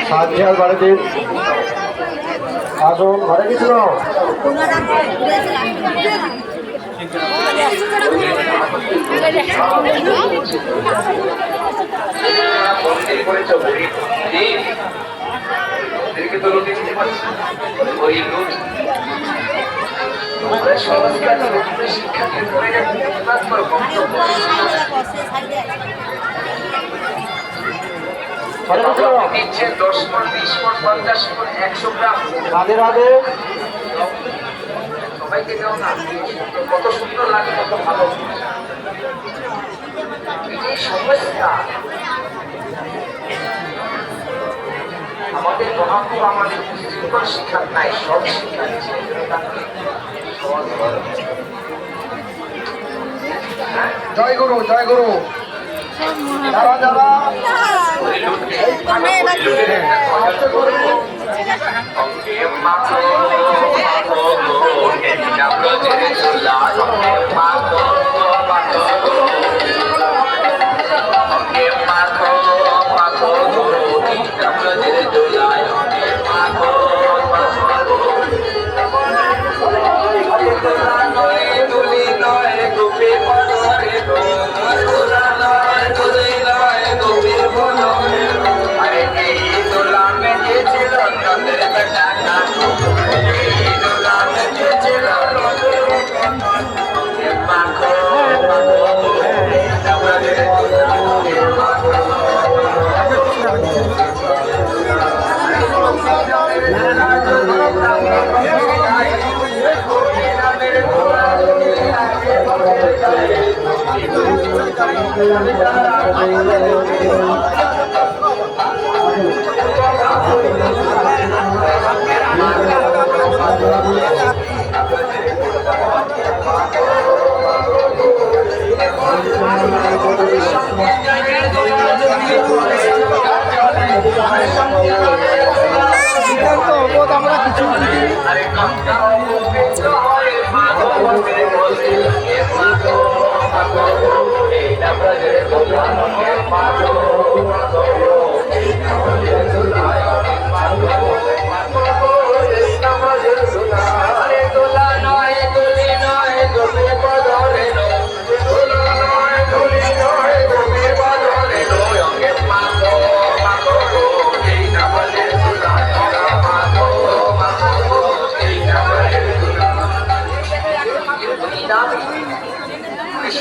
সাহায্যার বাড়িতে আসুন হরে কৃষ্ণ। সংস্কার শিক্ষা ক্ষেত্রে 10 মণ 20 মণ 50 মণ 100 গ্রাম। রাধে রাধে। সবাইকে দেও না, কত সুন্দর লাগে, কত ভালো। এই সমস্যা আমাদের মহাপুর আমাদের শিক্ষা নাই, সব শিক্ষা দিচ্ছে। জয় গুরু জয় গুরু। যারা যারা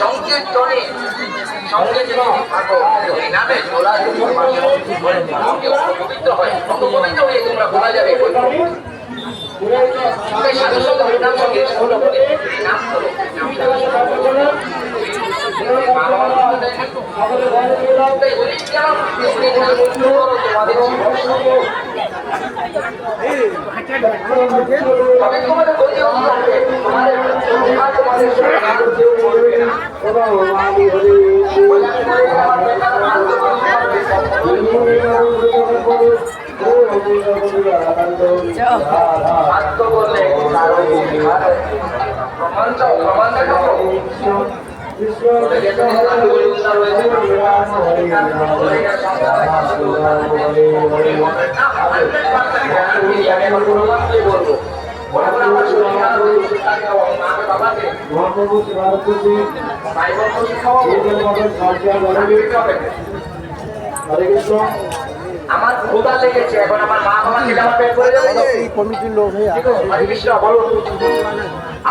সংকীর্তনে সঙ্গে নামে তোলা অনুমোদিত হয়, অনুমোদিত হয়ে তোমরা বলা যাবে সাধু সঙ্গে হরিনাম সঙ্গে নাম করো। আমার ক্ষুধা লেগেছে, এখন আমার মা বাবা খেলে আমার পেট ভরে যাবে। কমিটির লোক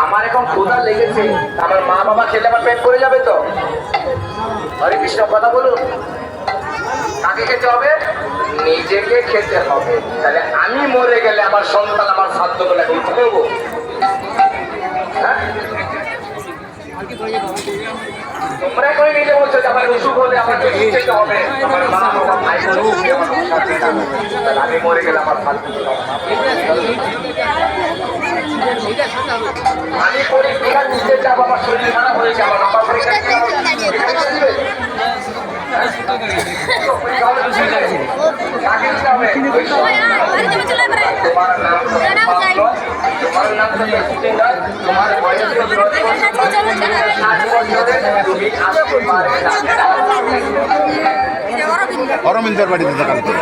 আমার এখন ক্ষুধা লেগেছে, আমার মা বাবা খেলে আমার পেট ভরে যাবে তো? হরে কৃষ্ণ কথা বলুন। কাকে খেতে হবে? নিজেকে খেতে হবে। তাহলে আমি মরে গেলে আমার সন্তান আমার সাধ্য বলে খেতে দেবো? তোমরা করে নিজে বলছো যে আমার অসুখ হলে আমাকে খেতে হবে, আমার মা বাবা ভাই আমি মরে গেলে আমার সাধ্য। আমি পরীক্ষা দিতে যাবো, আমার শরীর খারাপ হয়েছে, আমার বাবা পরীক্ষা দিতে তোমার নাম তোমার বয়স তুমি আসতে পারে অরবিন্দর বাড়িতে দেখা করতে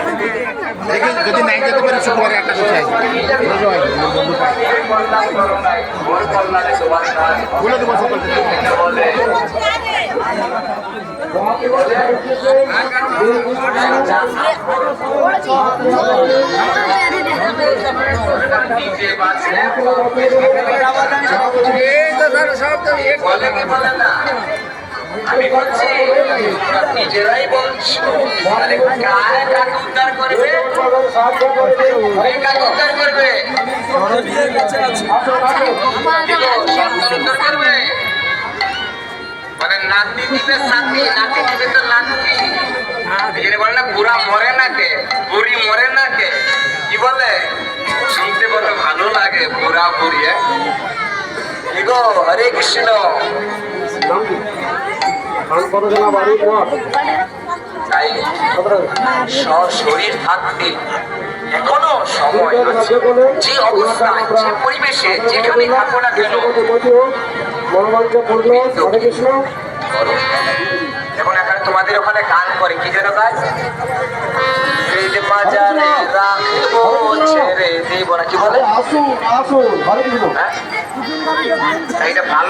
দেখি যদি নাই যেতে পারে শুক্রবারে একটা কথা আছে বলে দেবো সকাল থেকে আমি বলছি নিজেরাই বলছো তাহলে কারে কাকে উদ্ধার করবে কাকে উদ্ধার করবে উদ্ধার করবে মানে নাতি দিবে সাথী নাতি দিবে তো নাতি এখানে বলে না বুড়া মরে না কে বুড়ি মরে না কে কি বলে শুনতে বলে ভালো লাগে বুড়া বুড়ি কি গো হরে কৃষ্ণ তাই শরীর থাকতে এখনো সময় আছে যে অবস্থায় যে পরিবেশে যেখানে থাকো না কেন এখন এখানে তোমাদের ওখানে গান করে কি যেন গান বাজারে রাখবো ছেড়ে দেবো না কি বলে আসুন আসুন হরে কৃষ্ণ হ্যাঁ এইটা ভালো